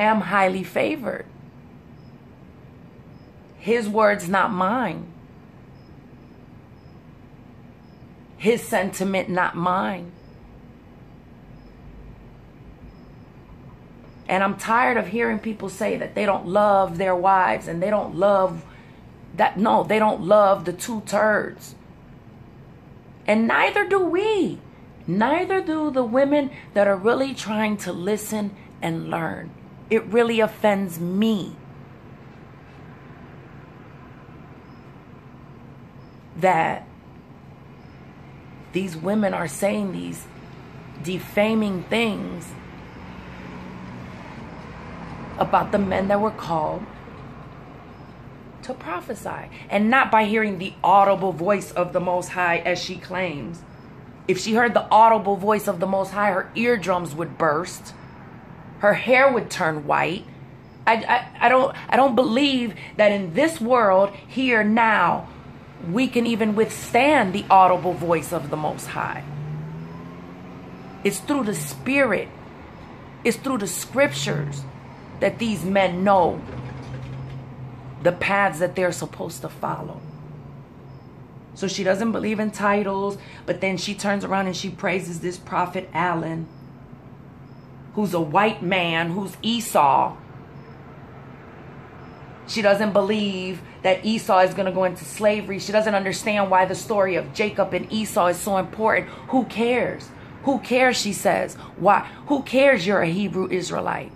am highly favored. His words, not mine. His sentiment, not mine. And I'm tired of hearing people say that they don't love their wives and they don't love that. No, they don't love the two turds. And neither do we. Neither do the women that are really trying to listen and learn. It really offends me that these women are saying these defaming things about the men that were called to prophesy, and not by hearing the audible voice of the Most High, as she claims. If she heard the audible voice of the Most High, her eardrums would burst, her hair would turn white. I don't believe that in this world, here now, we can even withstand the audible voice of the Most High. It's through the Spirit, it's through the scriptures that these men know the paths that they're supposed to follow. So she doesn't believe in titles, but then she turns around and she praises this prophet Allen, who's a white man, who's Esau. She doesn't believe that Esau is going to go into slavery. She doesn't understand why the story of Jacob and Esau is so important. Who cares? Who cares, she says. Why? Who cares you're a Hebrew Israelite?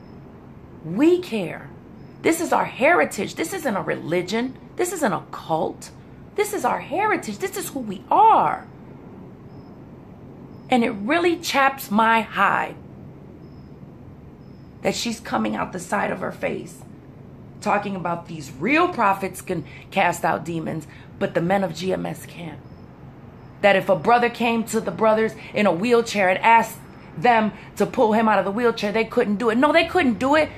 We care. This is our heritage. This isn't a religion. This isn't a cult. This is our heritage. This is who we are. And it really chaps my hide that she's coming out the side of her face talking about these real prophets can cast out demons, but the men of GMS can't. That if a brother came to the brothers in a wheelchair and asked them to pull him out of the wheelchair, they couldn't do it. No, they couldn't do it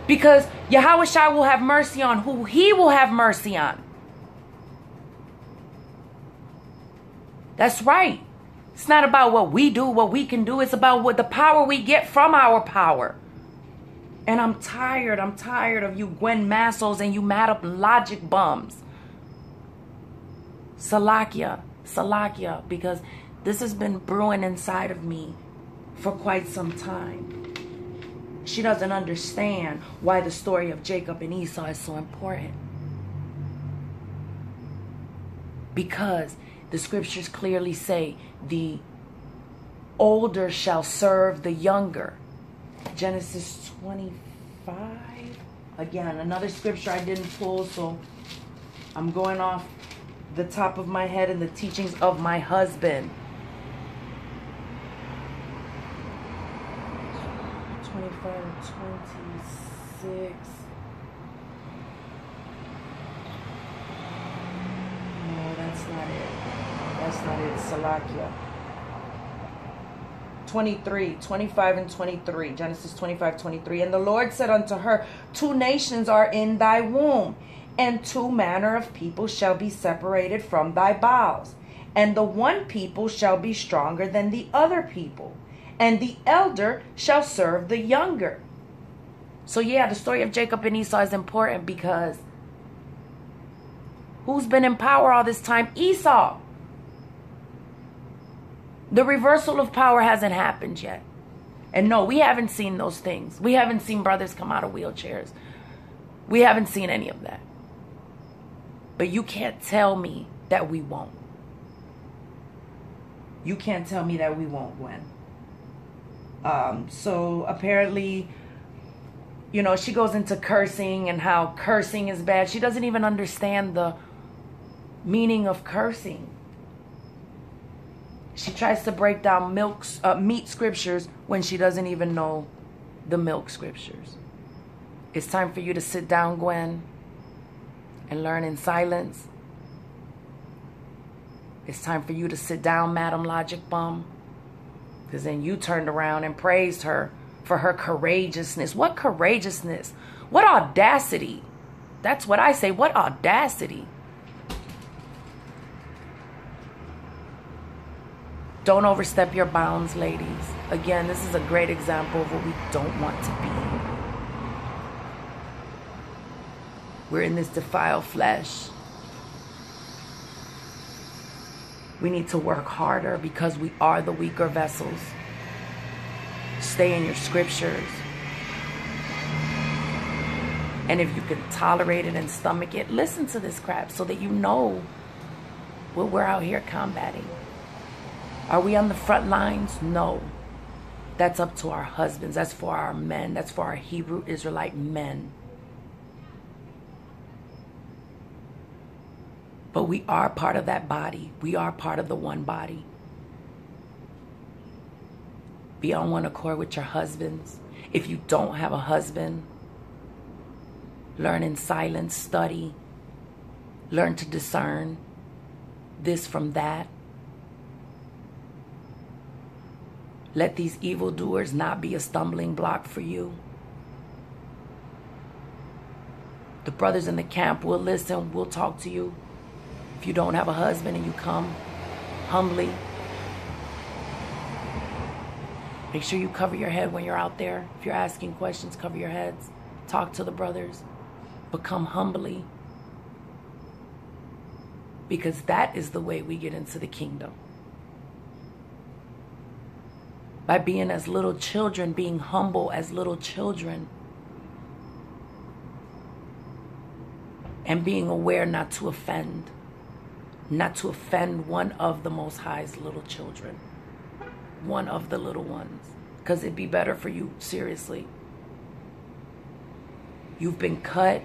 because Yahweh Shai will have mercy on who he will have mercy on. That's right. It's not about what we do, what we can do. It's about what the power we get from our power. And I'm tired of you Gwen Massos and you mad up logic bums. Salakia, because this has been brewing inside of me for quite some time. She doesn't understand why the story of Jacob and Esau is so important. Because the scriptures clearly say the older shall serve the younger. Genesis 25. Again, another scripture I didn't pull, so I'm going off the top of my head and the teachings of my husband. 25 and 26. No, that's not it. That's not it. Salakia. 23, 25 and 23. Genesis 25, 23. And the Lord said unto her, 2 nations are in thy womb, and 2 manner of people shall be separated from thy bowels. And the one people shall be stronger than the other people, and the elder shall serve the younger. So yeah, the story of Jacob and Esau is important because who's been in power all this time? Esau. The reversal of power hasn't happened yet. And no, we haven't seen those things. We haven't seen brothers come out of wheelchairs. We haven't seen any of that. But you can't tell me that we won't. You can't tell me that we won't, Gwen. So apparently, you know, she goes into cursing and how cursing is bad. She doesn't even understand the meaning of cursing. She tries to break down meat scriptures when she doesn't even know the milk scriptures. It's time for you to sit down, Gwen, and learn in silence. It's time for you to sit down, Madam Logic Bum. Because then you turned around and praised her for her courageousness. What courageousness? What audacity? That's what I say. What audacity? Don't overstep your bounds, ladies. Again, this is a great example of what we don't want to be. We're in this defiled flesh. We need to work harder because we are the weaker vessels. Stay in your scriptures. And if you can tolerate it and stomach it, listen to this crap so that you know what we're out here combating. Are we on the front lines? No. That's up to our husbands. That's for our men. That's for our Hebrew Israelite men. But we are part of that body. We are part of the one body. Be on one accord with your husbands. If you don't have a husband, learn in silence, study, learn to discern this from that. Let these evildoers not be a stumbling block for you. The brothers in the camp will listen, will talk to you. If you don't have a husband and you come humbly, make sure you cover your head when you're out there. If you're asking questions, cover your heads. Talk to the brothers. But come humbly. Because that is the way we get into the kingdom. By being as little children, being humble as little children. And being aware not to offend. Not to offend one of the Most High's little children. One of the little ones. Because it'd be better for you, seriously. You've been cut.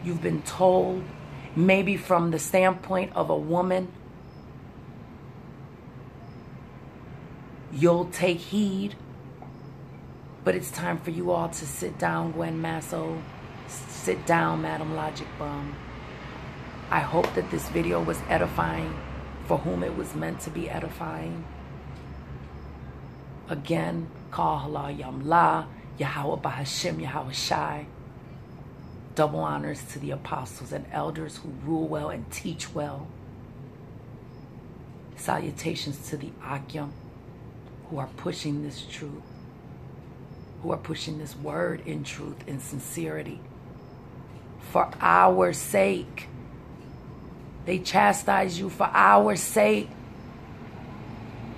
You've been told. Maybe from the standpoint of a woman. You'll take heed. But it's time for you all to sit down, Gwen Masso. Sit down, Madam Logic Bum. I hope that this video was edifying for whom it was meant to be edifying. Again, call Halal Yamla, Yahweh Bahashim, Yahweh Shai. Double honors to the apostles and elders who rule well and teach well. Salutations to the Akyam who are pushing this truth, who are pushing this word in truth, in sincerity. For our sake. They chastise you for our sake.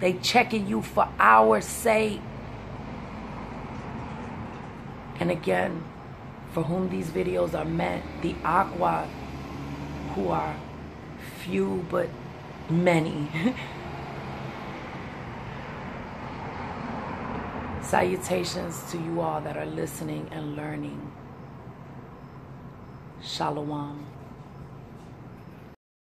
They checking you for our sake. And again, for whom these videos are meant, the Aqua, who are few but many. Salutations to you all that are listening and learning. Shalom.